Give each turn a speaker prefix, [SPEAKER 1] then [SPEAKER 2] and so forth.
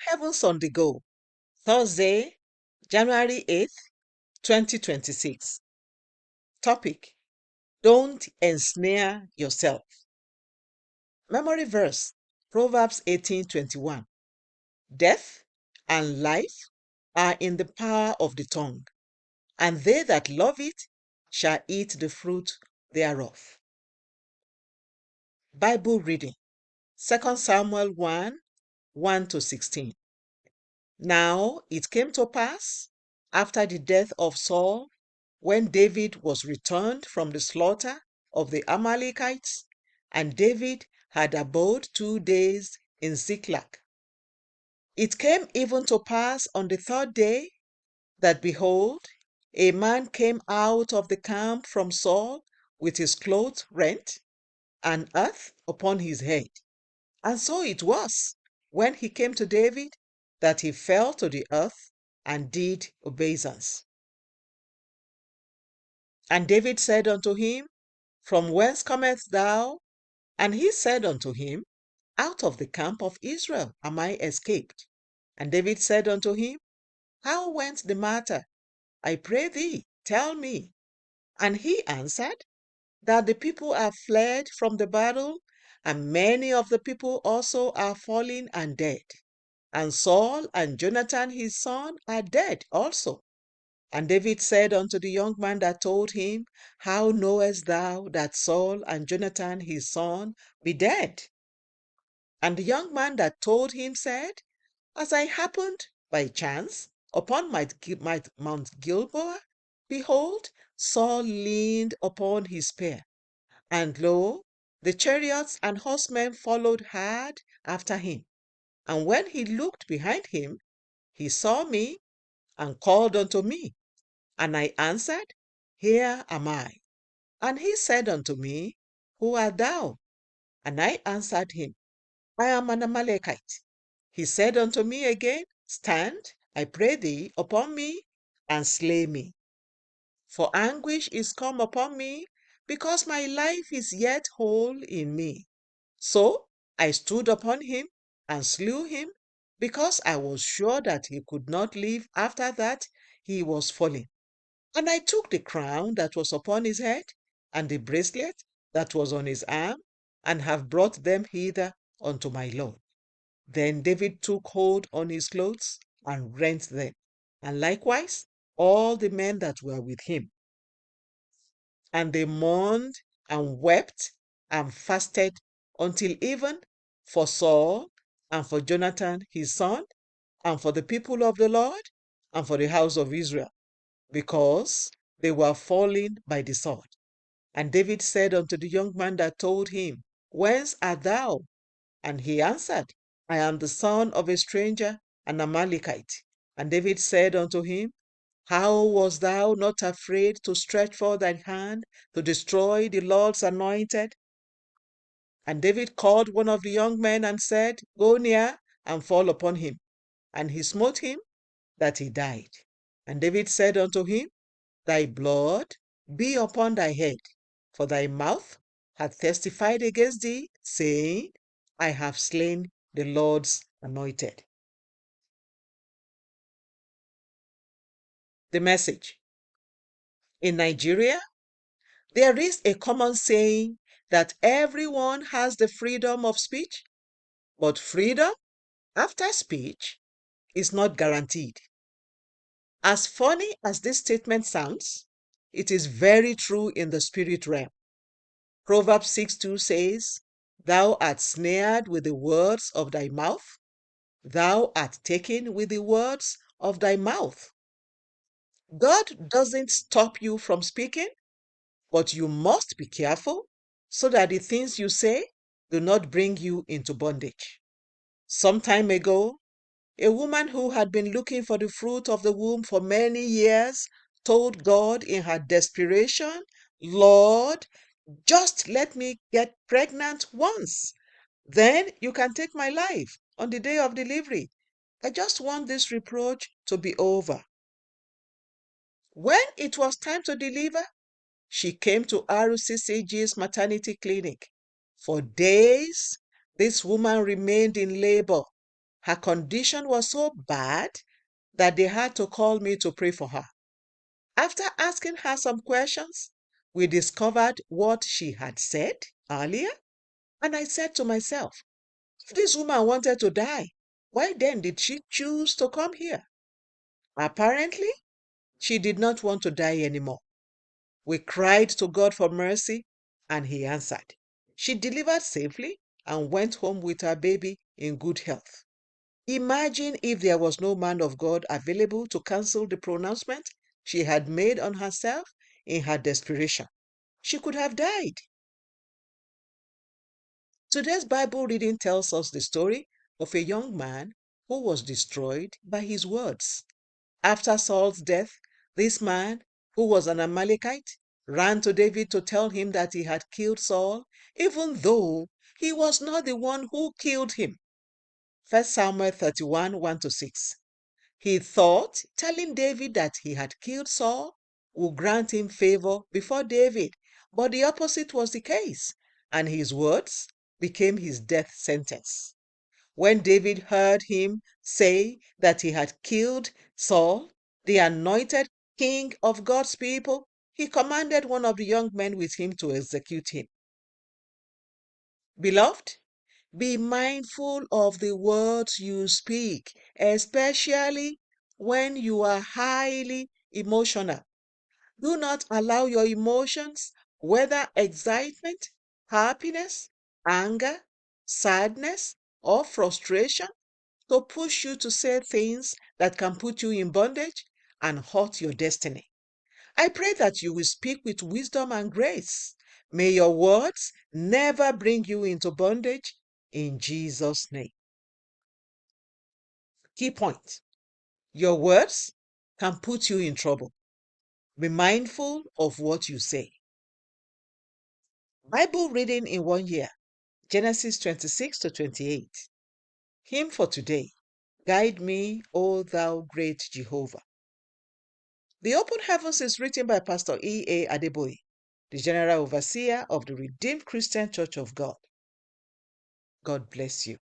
[SPEAKER 1] Heavens on the Go, Thursday, January 8th, 2026. Topic: Don't ensnare yourself. Memory verse: Proverbs 18:21. Death and life are in the power of the tongue, and they that love it shall eat the fruit thereof. Bible reading: 2 Samuel 1:1-16. Now it came to pass, after the death of Saul, when David was returned from the slaughter of the Amalekites, and David had abode 2 days in Ziklag. It came even to pass on the 3rd day, that, behold, a man came out of the camp from Saul with his clothes rent, and earth upon his head. And so it was, when he came to David, that he fell to the earth and did obeisance. And David said unto him, From whence comest thou? And he said unto him, Out of the camp of Israel am I escaped. And David said unto him, How went the matter? I pray thee, tell me. And he answered, That the people are fled from the battle, and many of the people also are fallen and dead. And Saul and Jonathan his son are dead also. And David said unto the young man that told him, How knowest thou that Saul and Jonathan his son be dead? And the young man that told him said, As I happened by chance upon Mount Gilboa, behold, Saul leaned upon his spear, and lo, the chariots and horsemen followed hard after him. And when he looked behind him, he saw me and called unto me. And I answered, Here am I. And he said unto me, Who art thou? And I answered him, I am an Amalekite. He said unto me again, Stand, I pray thee, upon me, and slay me. For anguish is come upon me, because my life is yet whole in me. So I stood upon him and slew him, because I was sure that he could not live after that he was fallen. And I took the crown that was upon his head, and the bracelet that was on his arm, and have brought them hither unto my Lord. Then David took hold on his clothes and rent them, and likewise all the men that were with him. And they mourned and wept and fasted until even for Saul and for Jonathan his son, and for the people of the Lord, and for the house of Israel, because they were fallen by the sword. And David said unto the young man that told him, Whence art thou? And he answered, I am the son of a stranger, an Amalekite. And David said unto him, How wast thou not afraid to stretch forth thy hand to destroy the Lord's anointed? And David called one of the young men and said, Go near and fall upon him. And he smote him, that he died. And David said unto him, Thy blood be upon thy head, for thy mouth hath testified against thee, saying, I have slain the Lord's anointed. The message: in Nigeria, there is a common saying that everyone has the freedom of speech, but freedom after speech is not guaranteed. As funny as this statement sounds, it is very true in the spirit realm. Proverbs 6:2 says, Thou art snared with the words of thy mouth, thou art taken with the words of thy mouth. God doesn't stop you from speaking, but you must be careful so that the things you say do not bring you into bondage. Some time ago, a woman who had been looking for the fruit of the womb for many years told God in her desperation, Lord, just let me get pregnant once. Then you can take my life on the day of delivery. I just want this reproach to be over. When it was time to deliver, she came to RCCG's maternity clinic. For days, this woman remained in labor. Her condition was so bad that they had to call me to pray for her. After asking her some questions, we discovered what she had said earlier, and I said to myself, if this woman wanted to die, why then did she choose to come here? Apparently, she did not want to die anymore. We cried to God for mercy, and He answered. She delivered safely and went home with her baby in good health. Imagine if there was no man of God available to cancel the pronouncement she had made on herself in her desperation. She could have died. Today's Bible reading tells us the story of a young man who was destroyed by his words. After Saul's death, this man, who was an Amalekite, ran to David to tell him that he had killed Saul, even though he was not the one who killed him. 1 Samuel 31, 1-6. He thought telling David that he had killed Saul would grant him favor before David, but the opposite was the case, and his words became his death sentence. When David heard him say that he had killed Saul, the anointed king of God's people, he commanded one of the young men with him to execute him. Beloved, be mindful of the words you speak, especially when you are highly emotional. Do not allow your emotions, whether excitement, happiness, anger, sadness, or frustration, to push you to say things that can put you in bondage and hurt your destiny. I pray that you will speak with wisdom and grace. May your words never bring you into bondage in Jesus' name. Key point. Your words can put you in trouble. Be mindful of what you say. Bible reading in 1 year, Genesis 26-28. Hymn for today. Guide me, O thou great Jehovah. The Open Heavens is written by Pastor E.A. Adeboye, the General Overseer of the Redeemed Christian Church of God. God bless you.